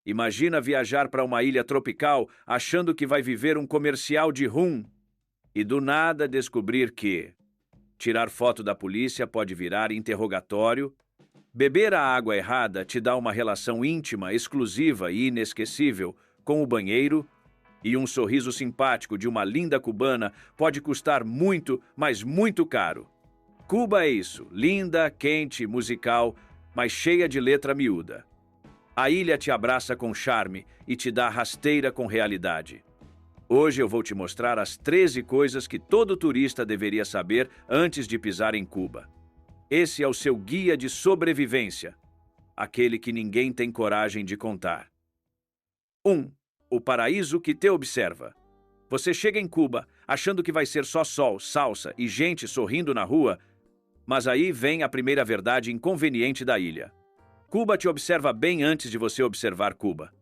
Imagina viajar para uma ilha tropical achando que vai viver um comercial de rum e do nada descobrir que tirar foto da polícia pode virar interrogatório, beber a água errada te dá uma relação íntima, exclusiva e inesquecível com o banheiro, e um sorriso simpático de uma linda cubana pode custar muito, mas muito caro. Cuba é isso, linda, quente, musical, mas cheia de letra miúda. A ilha te abraça com charme e te dá rasteira com realidade. Hoje eu vou te mostrar as 13 coisas que todo turista deveria saber antes de pisar em Cuba. Esse é o seu guia de sobrevivência, aquele que ninguém tem coragem de contar. 1. O paraíso que te observa. Você chega em Cuba achando que vai ser só sol, salsa e gente sorrindo na rua, mas aí vem a primeira verdade inconveniente da ilha. Cuba te observa bem antes de você observar Cuba.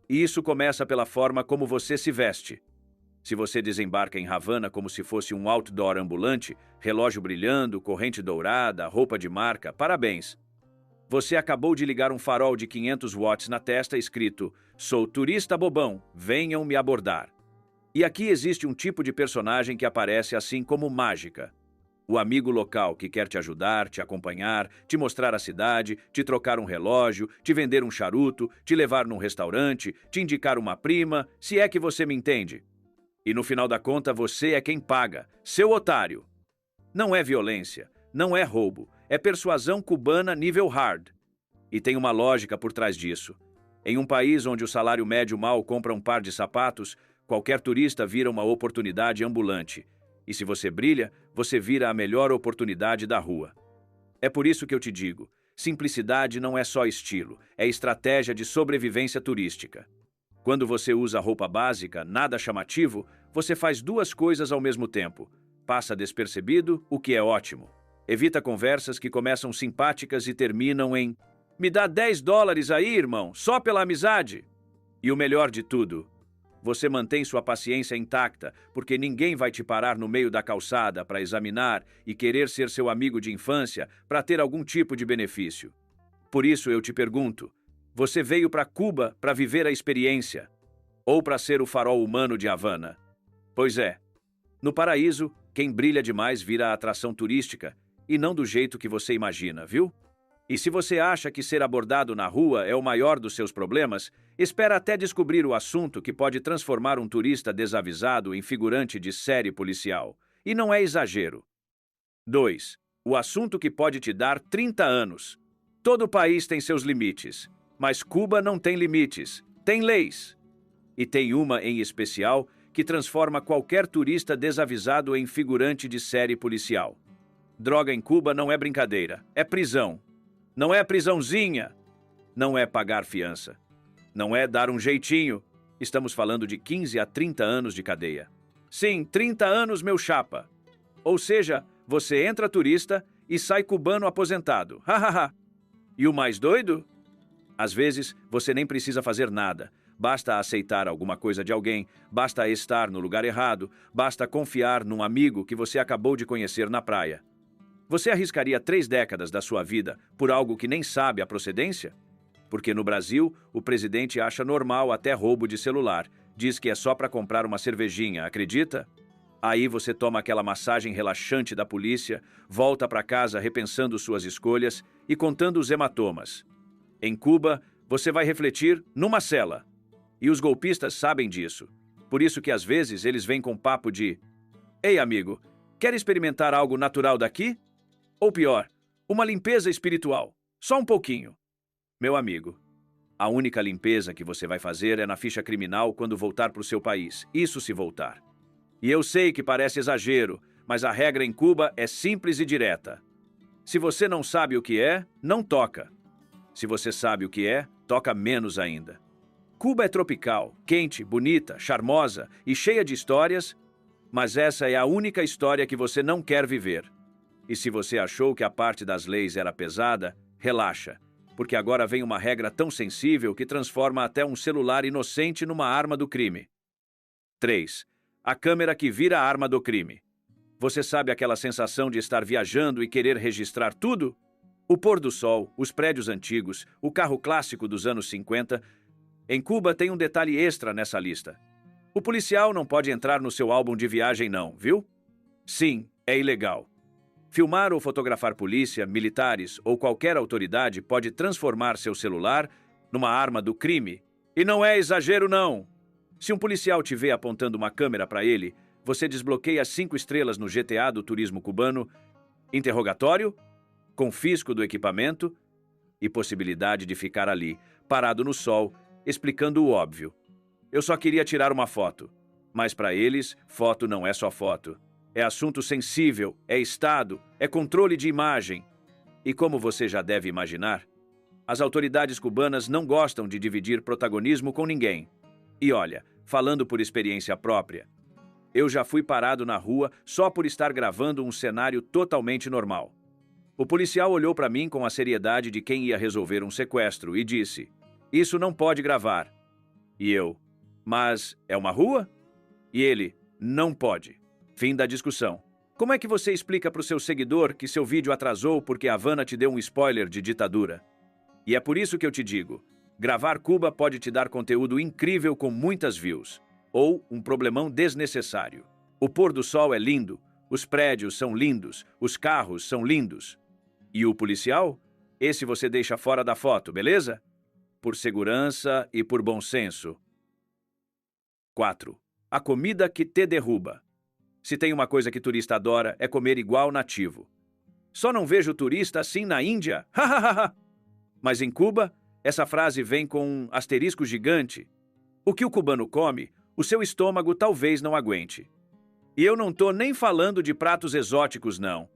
E isso começa pela forma como você se veste. Se você desembarca em Havana como se fosse um outdoor ambulante, relógio brilhando, corrente dourada, roupa de marca, parabéns. Você acabou de ligar um farol de 500 watts na testa escrito "Sou turista bobão, venham me abordar". E aqui existe um tipo de personagem que aparece assim como mágica. O amigo local que quer te ajudar, te acompanhar, te mostrar a cidade, te trocar um relógio, te vender um charuto, te levar num restaurante, te indicar uma prima, se é que você me entende. E no final da conta você é quem paga, seu otário. Não é violência, não é roubo, é persuasão cubana nível hard. E tem uma lógica por trás disso. Em um país onde o salário médio mal compra um par de sapatos, qualquer turista vira uma oportunidade ambulante. E se você brilha, você vira a melhor oportunidade da rua. É por isso que eu te digo, simplicidade não é só estilo, é estratégia de sobrevivência turística. Quando você usa roupa básica, nada chamativo, você faz duas coisas ao mesmo tempo. Passa despercebido, o que é ótimo. Evita conversas que começam simpáticas e terminam em "Me dá $10 aí, irmão, só pela amizade". E o melhor de tudo, você mantém sua paciência intacta, porque ninguém vai te parar no meio da calçada para examinar e querer ser seu amigo de infância para ter algum tipo de benefício. Por isso eu te pergunto, você veio para Cuba para viver a experiência ou para ser o farol humano de Havana? Pois é, no paraíso, quem brilha demais vira a atração turística e não do jeito que você imagina, viu? E se você acha que ser abordado na rua é o maior dos seus problemas, espera até descobrir o assunto que pode transformar um turista desavisado em figurante de série policial. E não é exagero. 2. O assunto que pode te dar 30 anos. Todo país tem seus limites, mas Cuba não tem limites, tem leis. E tem uma em especial que transforma qualquer turista desavisado em figurante de série policial. Droga em Cuba não é brincadeira, é prisão. Não é prisãozinha, não é pagar fiança, não é dar um jeitinho. Estamos falando de 15 a 30 anos de cadeia. Sim, 30 anos, meu chapa. Ou seja, você entra turista e sai cubano aposentado. Hahaha. E o mais doido? Às vezes, você nem precisa fazer nada. Basta aceitar alguma coisa de alguém, basta estar no lugar errado, basta confiar num amigo que você acabou de conhecer na praia. Você arriscaria 3 décadas da sua vida por algo que nem sabe a procedência? Porque no Brasil, o presidente acha normal até roubo de celular. Diz que é só para comprar uma cervejinha, acredita? Aí você toma aquela massagem relaxante da polícia, volta para casa repensando suas escolhas e contando os hematomas. Em Cuba, você vai refletir numa cela. E os golpistas sabem disso. Por isso que às vezes eles vêm com papo de "Ei, amigo, quer experimentar algo natural daqui? Ou pior, uma limpeza espiritual. Só um pouquinho". Meu amigo, a única limpeza que você vai fazer é na ficha criminal quando voltar para o seu país. Isso se voltar. E eu sei que parece exagero, mas a regra em Cuba é simples e direta. Se você não sabe o que é, não toca. Se você sabe o que é, toca menos ainda. Cuba é tropical, quente, bonita, charmosa e cheia de histórias, mas essa é a única história que você não quer viver. E se você achou que a parte das leis era pesada, relaxa, porque agora vem uma regra tão sensível que transforma até um celular inocente numa arma do crime. 3. A câmera que vira a arma do crime. Você sabe aquela sensação de estar viajando e querer registrar tudo? O pôr do sol, os prédios antigos, o carro clássico dos anos 50, Em Cuba tem um detalhe extra nessa lista. O policial não pode entrar no seu álbum de viagem não, viu? Sim, é ilegal. Filmar ou fotografar polícia, militares ou qualquer autoridade pode transformar seu celular numa arma do crime. E não é exagero, não. Se um policial te vê apontando uma câmera para ele, você desbloqueia 5 estrelas no GTA do turismo cubano, interrogatório, confisco do equipamento e possibilidade de ficar ali, parado no sol, explicando o óbvio. Eu só queria tirar uma foto. Mas para eles, foto não é só foto. É assunto sensível, é Estado, é controle de imagem. E como você já deve imaginar, as autoridades cubanas não gostam de dividir protagonismo com ninguém. E olha, falando por experiência própria, eu já fui parado na rua só por estar gravando um cenário totalmente normal. O policial olhou para mim com a seriedade de quem ia resolver um sequestro e disse: "Isso não pode gravar." E eu: "Mas é uma rua?" E ele: "Não pode." Fim da discussão. Como é que você explica para o seu seguidor que seu vídeo atrasou porque a Havana te deu um spoiler de ditadura? E é por isso que eu te digo, gravar Cuba pode te dar conteúdo incrível com muitas views, ou um problemão desnecessário. O pôr do sol é lindo, os prédios são lindos, os carros são lindos. E o policial? Esse você deixa fora da foto, beleza? Por segurança e por bom senso. 4. A comida que te derruba. Se tem uma coisa que turista adora, é comer igual nativo. Só não vejo turista assim na Índia. Mas em Cuba, essa frase vem com um asterisco gigante. O que o cubano come, o seu estômago talvez não aguente. E eu não tô nem falando de pratos exóticos, não.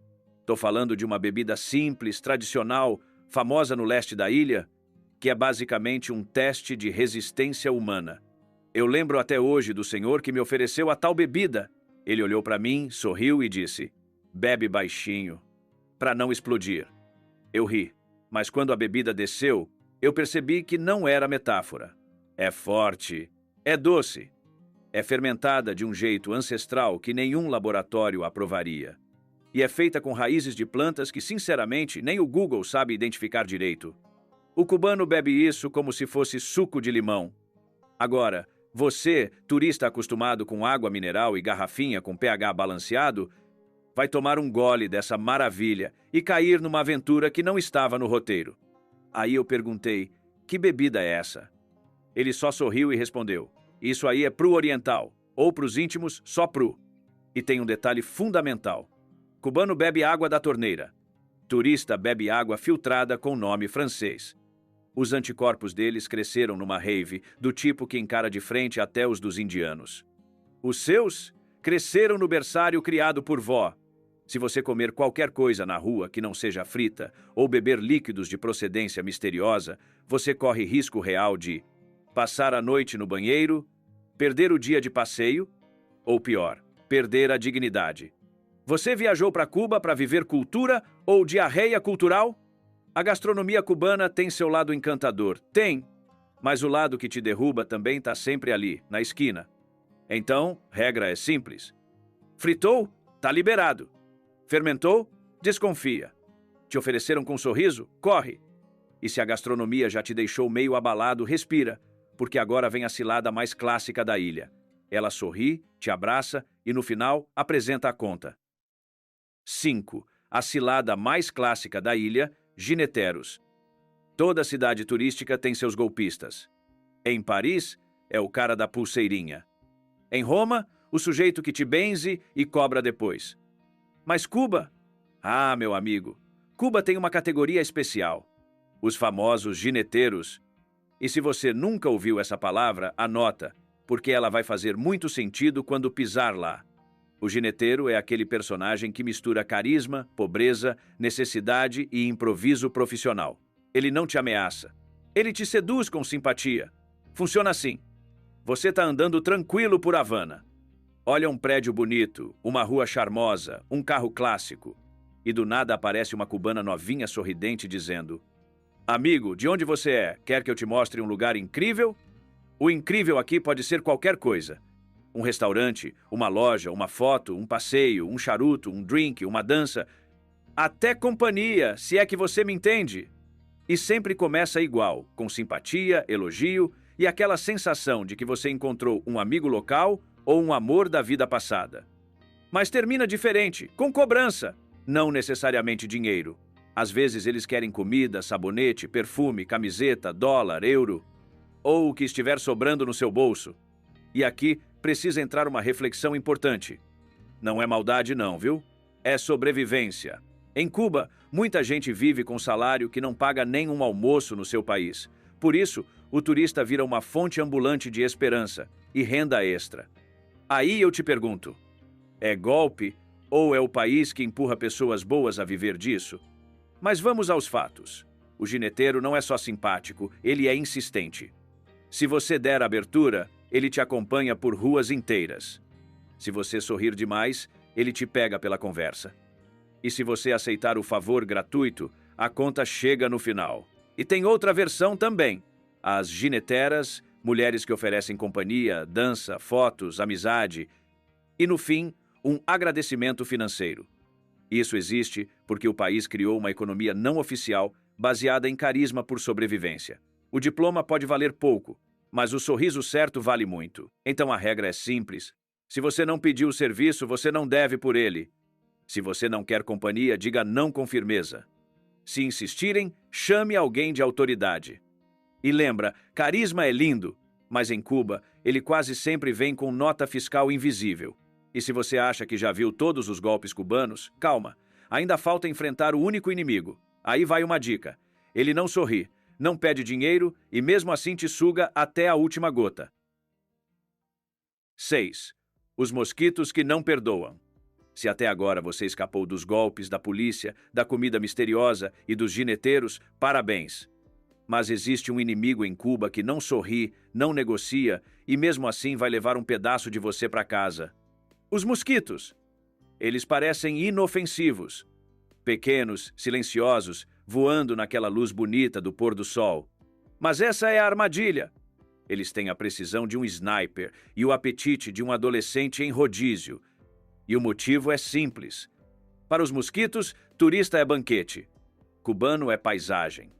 Tô falando de uma bebida simples, tradicional, famosa no leste da ilha, que é basicamente um teste de resistência humana. Eu lembro até hoje do senhor que me ofereceu a tal bebida. Ele olhou para mim, sorriu e disse: "Bebe baixinho, para não explodir." Eu ri, mas quando a bebida desceu, eu percebi que não era metáfora. É forte, é doce, é fermentada de um jeito ancestral que nenhum laboratório aprovaria. E é feita com raízes de plantas que, sinceramente, nem o Google sabe identificar direito. O cubano bebe isso como se fosse suco de limão. Agora, você, turista acostumado com água mineral e garrafinha com pH balanceado, vai tomar um gole dessa maravilha e cair numa aventura que não estava no roteiro. Aí eu perguntei: "Que bebida é essa?" Ele só sorriu e respondeu: "Isso aí é Pru oriental, ou pros íntimos, só Pru." E tem um detalhe fundamental. Cubano bebe água da torneira. Turista bebe água filtrada com nome francês. Os anticorpos deles cresceram numa rave, do tipo que encara de frente até os dos indianos. Os seus cresceram no berçário criado por vó. Se você comer qualquer coisa na rua que não seja frita ou beber líquidos de procedência misteriosa, você corre risco real de passar a noite no banheiro, perder o dia de passeio ou, pior, perder a dignidade. Você viajou para Cuba para viver cultura ou diarreia cultural? A gastronomia cubana tem seu lado encantador, tem, mas o lado que te derruba também está sempre ali, na esquina. Então, regra é simples. Fritou? Tá liberado. Fermentou? Desconfia. Te ofereceram com um sorriso? Corre. E se a gastronomia já te deixou meio abalado, respira, porque agora vem a cilada mais clássica da ilha. Ela sorri, te abraça e, no final, apresenta a conta. 5. A cilada mais clássica da ilha, gineteros. Toda cidade turística tem seus golpistas. Em Paris, é o cara da pulseirinha. Em Roma, o sujeito que te benze e cobra depois. Mas Cuba? Ah, meu amigo, Cuba tem uma categoria especial. Os famosos gineteiros. E se você nunca ouviu essa palavra, anota, porque ela vai fazer muito sentido quando pisar lá. O gineteiro é aquele personagem que mistura carisma, pobreza, necessidade e improviso profissional. Ele não te ameaça. Ele te seduz com simpatia. Funciona assim. Você está andando tranquilo por Havana. Olha um prédio bonito, uma rua charmosa, um carro clássico. E do nada aparece uma cubana novinha sorridente dizendo: "Amigo, de onde você é? Quer que eu te mostre um lugar incrível?" O incrível aqui pode ser qualquer coisa. Um restaurante, uma loja, uma foto, um passeio, um charuto, um drink, uma dança. Até companhia, se é que você me entende. E sempre começa igual, com simpatia, elogio e aquela sensação de que você encontrou um amigo local ou um amor da vida passada. Mas termina diferente, com cobrança, não necessariamente dinheiro. Às vezes eles querem comida, sabonete, perfume, camiseta, dólar, euro, ou o que estiver sobrando no seu bolso. E aqui precisa entrar uma reflexão importante. Não é maldade não, viu? É sobrevivência. Em Cuba, muita gente vive com salário que não paga nem um almoço no seu país. Por isso, o turista vira uma fonte ambulante de esperança e renda extra. Aí eu te pergunto, é golpe ou é o país que empurra pessoas boas a viver disso? Mas vamos aos fatos. O gineteiro não é só simpático, ele é insistente. Se você der abertura, ele te acompanha por ruas inteiras. Se você sorrir demais, ele te pega pela conversa. E se você aceitar o favor gratuito, a conta chega no final. E tem outra versão também. As gineteras, mulheres que oferecem companhia, dança, fotos, amizade. E no fim, um agradecimento financeiro. Isso existe porque o país criou uma economia não oficial baseada em carisma por sobrevivência. O diploma pode valer pouco, mas o sorriso certo vale muito. Então a regra é simples. Se você não pediu o serviço, você não deve por ele. Se você não quer companhia, diga não com firmeza. Se insistirem, chame alguém de autoridade. E lembra, carisma é lindo, mas em Cuba, ele quase sempre vem com nota fiscal invisível. E se você acha que já viu todos os golpes cubanos, calma, ainda falta enfrentar o único inimigo. Aí vai uma dica. Ele não sorri, não pede dinheiro e mesmo assim te suga até a última gota. 6. Os mosquitos que não perdoam. Se até agora você escapou dos golpes, da polícia, da comida misteriosa e dos gineteiros, parabéns. Mas existe um inimigo em Cuba que não sorri, não negocia e mesmo assim vai levar um pedaço de você para casa. Os mosquitos. Eles parecem inofensivos. Pequenos, silenciosos, voando naquela luz bonita do pôr do sol. Mas essa é a armadilha. Eles têm a precisão de um sniper e o apetite de um adolescente em rodízio. E o motivo é simples. Para os mosquitos, turista é banquete. Cubano é paisagem.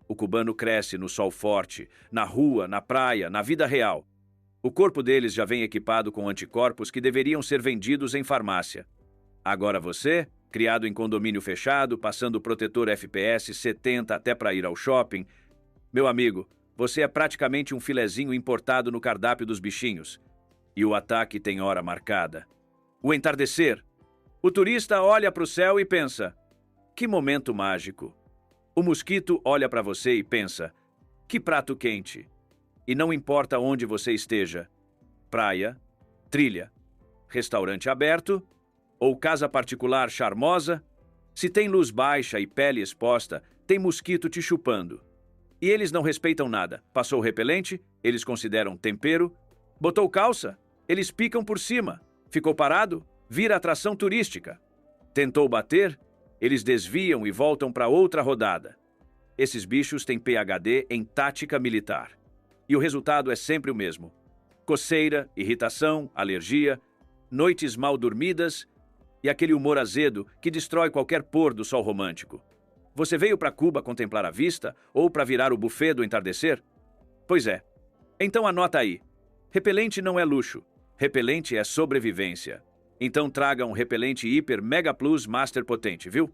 O cubano cresce no sol forte, na rua, na praia, na vida real. O corpo deles já vem equipado com anticorpos que deveriam ser vendidos em farmácia. Agora você, criado em condomínio fechado, passando protetor FPS 70 até para ir ao shopping, meu amigo, você é praticamente um filezinho importado no cardápio dos bichinhos. E o ataque tem hora marcada. O entardecer. O turista olha para o céu e pensa, que momento mágico. O mosquito olha para você e pensa, que prato quente. E não importa onde você esteja, praia, trilha, restaurante aberto ou casa particular charmosa, se tem luz baixa e pele exposta, tem mosquito te chupando. E eles não respeitam nada. Passou o repelente, eles consideram tempero. Botou calça, eles picam por cima. Ficou parado, vira atração turística. Tentou bater, eles desviam e voltam para outra rodada. Esses bichos têm PhD em tática militar. E o resultado é sempre o mesmo. Coceira, irritação, alergia, noites mal dormidas e aquele humor azedo que destrói qualquer pôr do sol romântico. Você veio para Cuba contemplar a vista ou para virar o buffet do entardecer? Pois é. Então anota aí. Repelente não é luxo. Repelente é sobrevivência. Então traga um repelente Hiper Mega Plus Master potente, viu?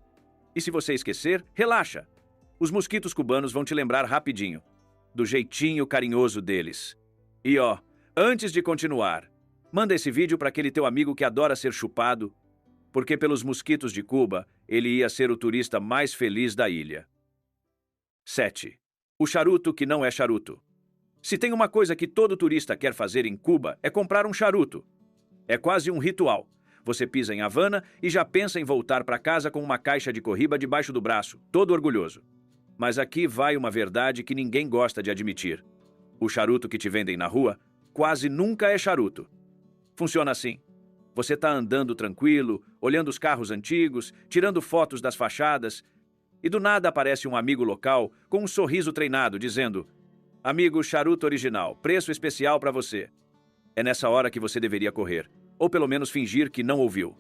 E se você esquecer, relaxa. Os mosquitos cubanos vão te lembrar rapidinho. Do jeitinho carinhoso deles. E ó, antes de continuar, manda esse vídeo para aquele teu amigo que adora ser chupado, porque pelos mosquitos de Cuba, ele ia ser o turista mais feliz da ilha. 7. O charuto que não é charuto. Se tem uma coisa que todo turista quer fazer em Cuba, é comprar um charuto. É quase um ritual. Você pisa em Havana e já pensa em voltar para casa com uma caixa de corriba debaixo do braço, todo orgulhoso. Mas aqui vai uma verdade que ninguém gosta de admitir. O charuto que te vendem na rua quase nunca é charuto. Funciona assim. Você está andando tranquilo, olhando os carros antigos, tirando fotos das fachadas, e do nada aparece um amigo local com um sorriso treinado, dizendo: amigo, charuto original, preço especial para você. É nessa hora que você deveria correr, ou pelo menos fingir que não ouviu.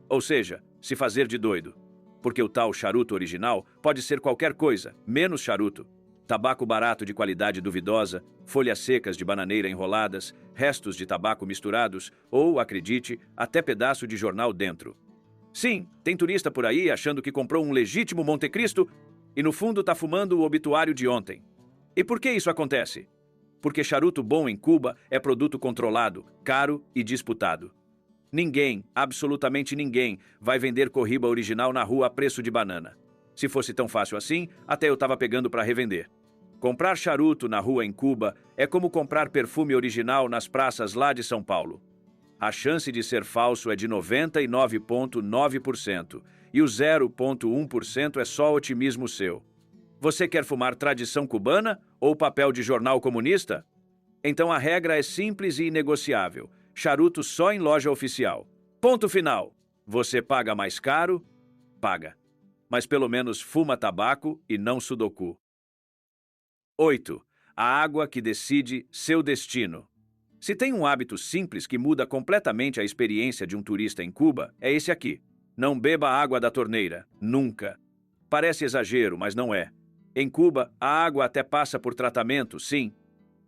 Ou seja, se fazer de doido. Porque o tal charuto original pode ser qualquer coisa, menos charuto. tabaco barato de qualidade duvidosa, folhas secas de bananeira enroladas, restos de tabaco misturados ou, acredite, até pedaço de jornal dentro. Sim, tem turista por aí achando que comprou um legítimo Monte Cristo e no fundo está fumando o obituário de ontem. E por que isso acontece? Porque charuto bom em Cuba é produto controlado, caro e disputado. Ninguém, absolutamente ninguém, vai vender Cohiba original na rua a preço de banana. Se fosse tão fácil assim, até eu estava pegando para revender. Comprar charuto na rua em Cuba é como comprar perfume original nas praças lá de São Paulo. A chance de ser falso é de 99,9% e o 0,1% é só otimismo seu. Você quer fumar tradição cubana ou papel de jornal comunista? Então a regra é simples e inegociável. Charuto só em loja oficial. Ponto final. Você paga mais caro? Paga. Mas pelo menos fuma tabaco e não sudoku. 8. A água que decide seu destino. Se tem um hábito simples que muda completamente a experiência de um turista em Cuba, é esse aqui. Não beba água da torneira. Nunca. Parece exagero, mas não é. Em Cuba, a água até passa por tratamento, sim.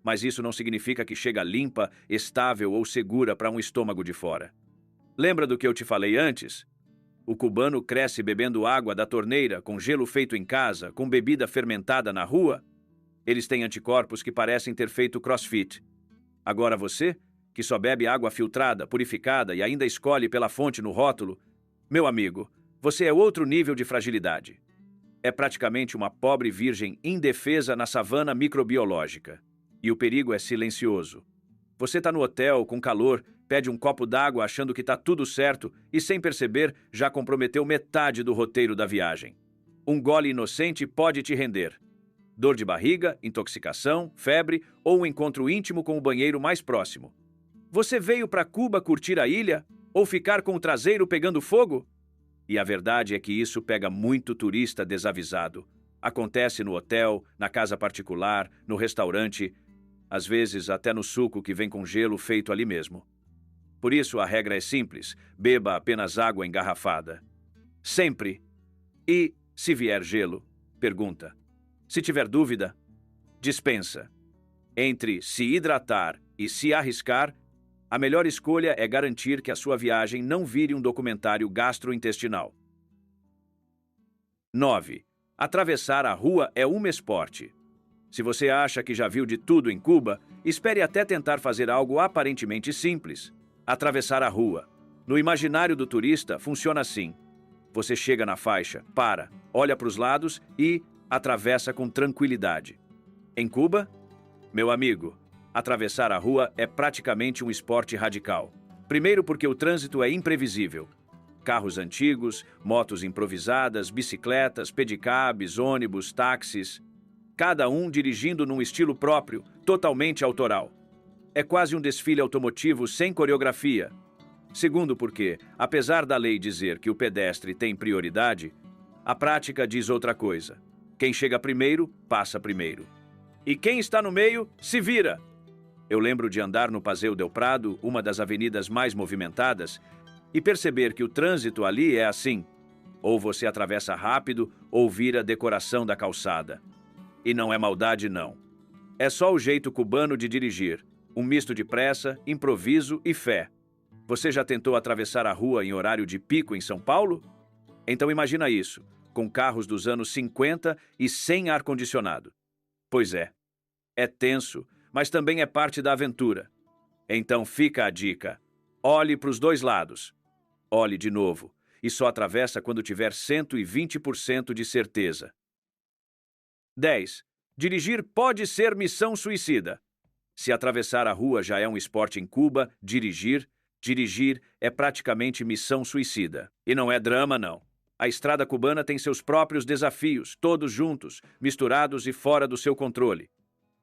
Mas isso não significa que chega limpa, estável ou segura para um estômago de fora. Lembra do que eu te falei antes? O cubano cresce bebendo água da torneira, com gelo feito em casa, com bebida fermentada na rua. Eles têm anticorpos que parecem ter feito crossfit. Agora você, que só bebe água filtrada, purificada e ainda escolhe pela fonte no rótulo, meu amigo, você é outro nível de fragilidade. É praticamente uma pobre virgem indefesa na savana microbiológica. E o perigo é silencioso. Você está no hotel, com calor, pede um copo d'água achando que está tudo certo e, sem perceber, já comprometeu metade do roteiro da viagem. Um gole inocente pode te render. Dor de barriga, intoxicação, febre ou um encontro íntimo com o banheiro mais próximo. Você veio para Cuba curtir a ilha ou ficar com o traseiro pegando fogo? E a verdade é que isso pega muito turista desavisado. Acontece no hotel, na casa particular, no restaurante, às vezes até no suco que vem com gelo feito ali mesmo. Por isso a regra é simples: beba apenas água engarrafada. Sempre. E, se vier gelo, pergunta. Se tiver dúvida, dispensa. Entre se hidratar e se arriscar, a melhor escolha é garantir que a sua viagem não vire um documentário gastrointestinal. 9. Atravessar a rua é um esporte. Se você acha que já viu de tudo em Cuba, espere até tentar fazer algo aparentemente simples. Atravessar a rua. No imaginário do turista, funciona assim. Você chega na faixa, para, olha para os lados e atravessa com tranquilidade. Em Cuba, meu amigo, atravessar a rua é praticamente um esporte radical. Primeiro porque o trânsito é imprevisível. Carros antigos, motos improvisadas, bicicletas, pedicabs, ônibus, táxis, cada um dirigindo num estilo próprio, totalmente autoral. É quase um desfile automotivo sem coreografia. Segundo porque, apesar da lei dizer que o pedestre tem prioridade, a prática diz outra coisa. Quem chega primeiro, passa primeiro. E quem está no meio, se vira. Eu lembro de andar no Paseo del Prado, uma das avenidas mais movimentadas, e perceber que o trânsito ali é assim. Ou você atravessa rápido, ou vira decoração da calçada. E não é maldade, não. É só o jeito cubano de dirigir. Um misto de pressa, improviso e fé. Você já tentou atravessar a rua em horário de pico em São Paulo? Então imagina isso, com carros dos anos 50 e sem ar-condicionado. Pois é. É tenso, mas também é parte da aventura. Então fica a dica. Olhe para os dois lados. Olhe de novo, e só atravessa quando tiver 120% de certeza. 10. Dirigir pode ser missão suicida. Se atravessar a rua já é um esporte em Cuba, dirigir é praticamente missão suicida. E não é drama, não. A estrada cubana tem seus próprios desafios, todos juntos, misturados e fora do seu controle.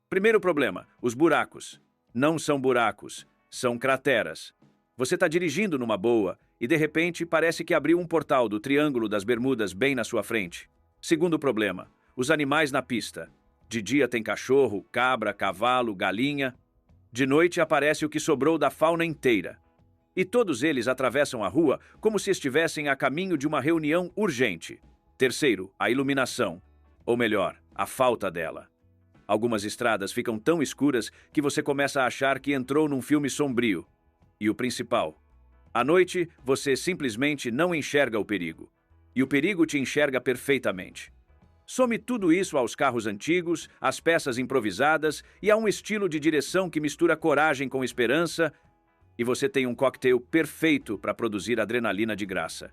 Primeiro problema, os buracos. Não são buracos, são crateras. Você está dirigindo numa boa e, de repente, parece que abriu um portal do Triângulo das Bermudas bem na sua frente. Segundo problema, os animais na pista. De dia tem cachorro, cabra, cavalo, galinha. De noite aparece o que sobrou da fauna inteira. E todos eles atravessam a rua como se estivessem a caminho de uma reunião urgente. Terceiro, a iluminação. Ou melhor, a falta dela. Algumas estradas ficam tão escuras que você começa a achar que entrou num filme sombrio. E o principal: à noite, você simplesmente não enxerga o perigo. E o perigo te enxerga perfeitamente. Some tudo isso aos carros antigos, às peças improvisadas e a um estilo de direção que mistura coragem com esperança, e você tem um cocktail perfeito para produzir adrenalina de graça.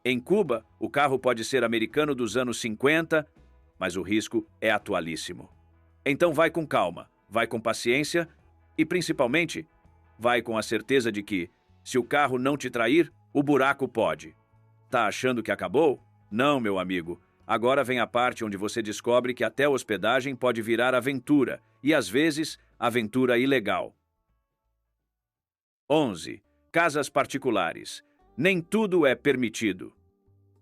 Em Cuba, o carro pode ser americano dos anos 50, mas o risco é atualíssimo. Então vai com calma, vai com paciência e, principalmente, vai com a certeza de que, se o carro não te trair, o buraco pode. Tá achando que acabou? Não, meu amigo. Agora vem a parte onde você descobre que até a hospedagem pode virar aventura, e às vezes, aventura ilegal. 11. Casas particulares. Nem tudo é permitido.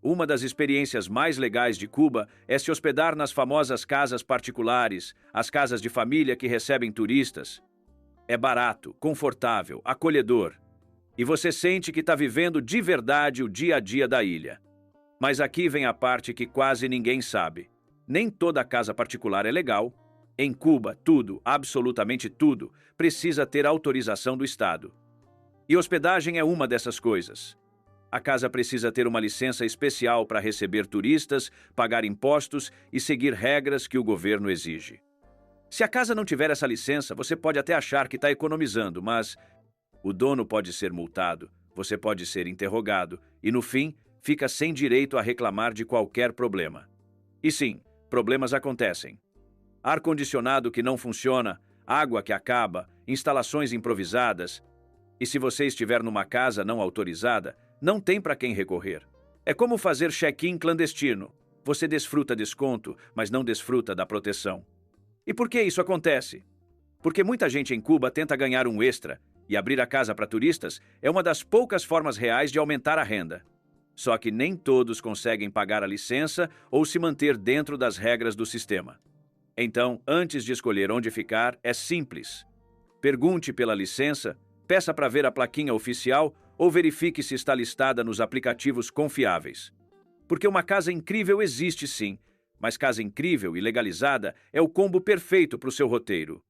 Uma das experiências mais legais de Cuba é se hospedar nas famosas casas particulares, as casas de família que recebem turistas. É barato, confortável, acolhedor. E você sente que está vivendo de verdade o dia a dia da ilha. Mas aqui vem a parte que quase ninguém sabe. Nem toda casa particular é legal. Em Cuba, tudo, absolutamente tudo, precisa ter autorização do Estado. E hospedagem é uma dessas coisas. A casa precisa ter uma licença especial para receber turistas, pagar impostos e seguir regras que o governo exige. Se a casa não tiver essa licença, você pode até achar que está economizando, mas o dono pode ser multado, você pode ser interrogado e, no fim, fica sem direito a reclamar de qualquer problema. E sim, problemas acontecem. Ar-condicionado que não funciona, água que acaba, instalações improvisadas. E se você estiver numa casa não autorizada, não tem para quem recorrer. É como fazer check-in clandestino. Você desfruta desconto, mas não desfruta da proteção. E por que isso acontece? Porque muita gente em Cuba tenta ganhar um extra, e abrir a casa para turistas é uma das poucas formas reais de aumentar a renda. Só que nem todos conseguem pagar a licença ou se manter dentro das regras do sistema. Então, antes de escolher onde ficar, é simples. Pergunte pela licença, peça para ver a plaquinha oficial ou verifique se está listada nos aplicativos confiáveis. Porque uma casa incrível existe sim, mas casa incrível e legalizada é o combo perfeito para o seu roteiro.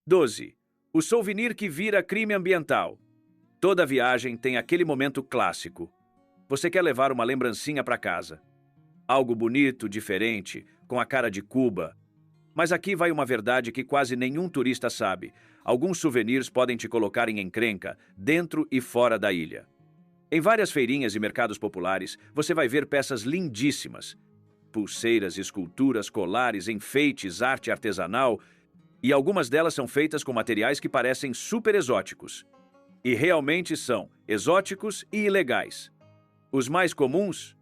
12. O souvenir que vira crime ambiental. Toda viagem tem aquele momento clássico. Você quer levar uma lembrancinha para casa. Algo bonito, diferente, com a cara de Cuba. Mas aqui vai uma verdade que quase nenhum turista sabe. Alguns souvenirs podem te colocar em encrenca, dentro e fora da ilha. Em várias feirinhas e mercados populares, você vai ver peças lindíssimas. Pulseiras, esculturas, colares, enfeites, arte artesanal, e algumas delas são feitas com materiais que parecem super exóticos. E realmente são exóticos e ilegais. Os mais comuns: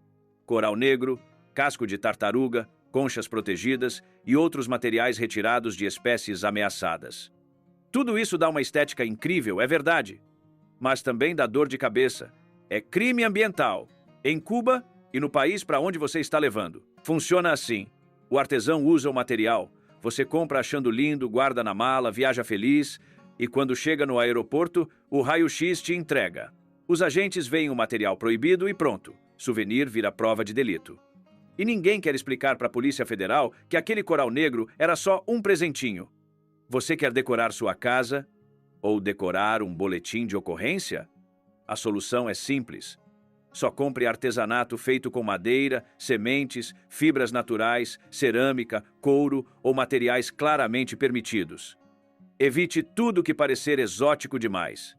coral negro, casco de tartaruga, conchas protegidas e outros materiais retirados de espécies ameaçadas. Tudo isso dá uma estética incrível, é verdade. Mas também dá dor de cabeça. É crime ambiental. Em Cuba e no país para onde você está levando. Funciona assim. O artesão usa o material. Você compra achando lindo, guarda na mala, viaja feliz. E quando chega no aeroporto, o raio-x te entrega. Os agentes veem o material proibido e pronto. Souvenir vira prova de delito. E ninguém quer explicar para a Polícia Federal que aquele coral negro era só um presentinho. Você quer decorar sua casa ou decorar um boletim de ocorrência? A solução é simples. Só compre artesanato feito com madeira, sementes, fibras naturais, cerâmica, couro ou materiais claramente permitidos. Evite tudo que parecer exótico demais.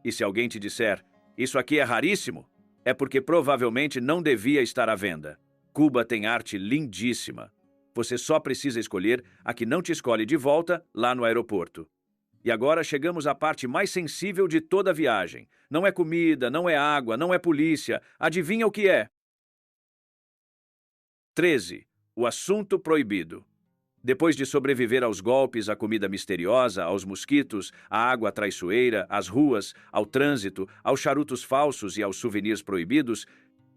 E se alguém te disser, isso aqui é raríssimo, é porque provavelmente não devia estar à venda. Cuba tem arte lindíssima. Você só precisa escolher a que não te escolhe de volta lá no aeroporto. E agora chegamos à parte mais sensível de toda a viagem. Não é comida, não é água, não é polícia. Adivinha o que é? 13. O assunto proibido. Depois de sobreviver aos golpes, à comida misteriosa, aos mosquitos, à água traiçoeira, às ruas, ao trânsito, aos charutos falsos e aos souvenirs proibidos,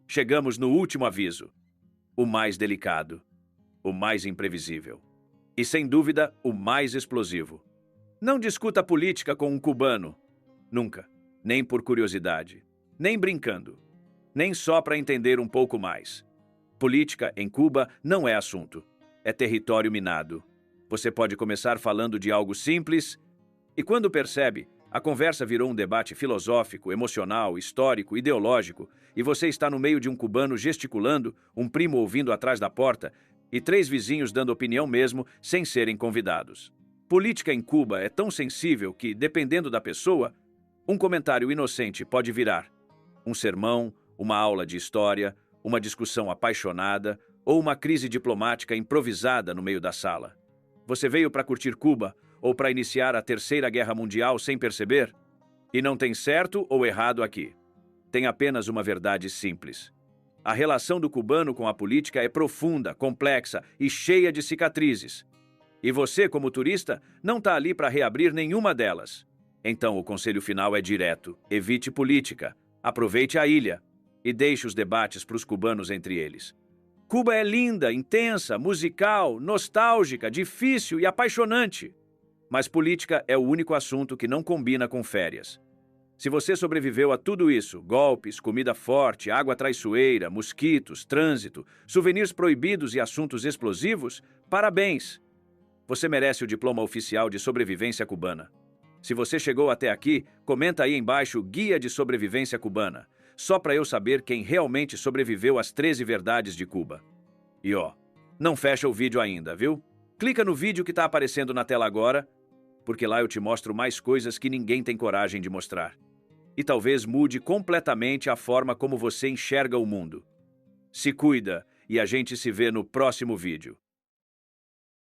chegamos no último aviso. O mais delicado. O mais imprevisível. E, sem dúvida, o mais explosivo. Não discuta política com um cubano. Nunca. Nem por curiosidade. Nem brincando. Nem só para entender um pouco mais. Política, em Cuba, não é assunto. É território minado. Você pode começar falando de algo simples e, quando percebe, a conversa virou um debate filosófico, emocional, histórico, ideológico, e você está no meio de um cubano gesticulando, um primo ouvindo atrás da porta e 3 vizinhos dando opinião mesmo sem serem convidados. Política em Cuba é tão sensível que, dependendo da pessoa, um comentário inocente pode virar um sermão, uma aula de história, uma discussão apaixonada ou uma crise diplomática improvisada no meio da sala. Você veio para curtir Cuba ou para iniciar a Terceira Guerra Mundial sem perceber? E não tem certo ou errado aqui. Tem apenas uma verdade simples. A relação do cubano com a política é profunda, complexa e cheia de cicatrizes. E você, como turista, não está ali para reabrir nenhuma delas. Então o conselho final é direto: evite política, aproveite a ilha e deixe os debates para os cubanos entre eles. Cuba é linda, intensa, musical, nostálgica, difícil e apaixonante. Mas política é o único assunto que não combina com férias. Se você sobreviveu a tudo isso, golpes, comida forte, água traiçoeira, mosquitos, trânsito, souvenirs proibidos e assuntos explosivos, parabéns! Você merece o diploma oficial de sobrevivência cubana. Se você chegou até aqui, comenta aí embaixo Guia de Sobrevivência Cubana, só para eu saber quem realmente sobreviveu às 13 verdades de Cuba. E não fecha o vídeo ainda, viu? Clica no vídeo que está aparecendo na tela agora, porque lá eu te mostro mais coisas que ninguém tem coragem de mostrar. E talvez mude completamente a forma como você enxerga o mundo. Se cuida e a gente se vê no próximo vídeo.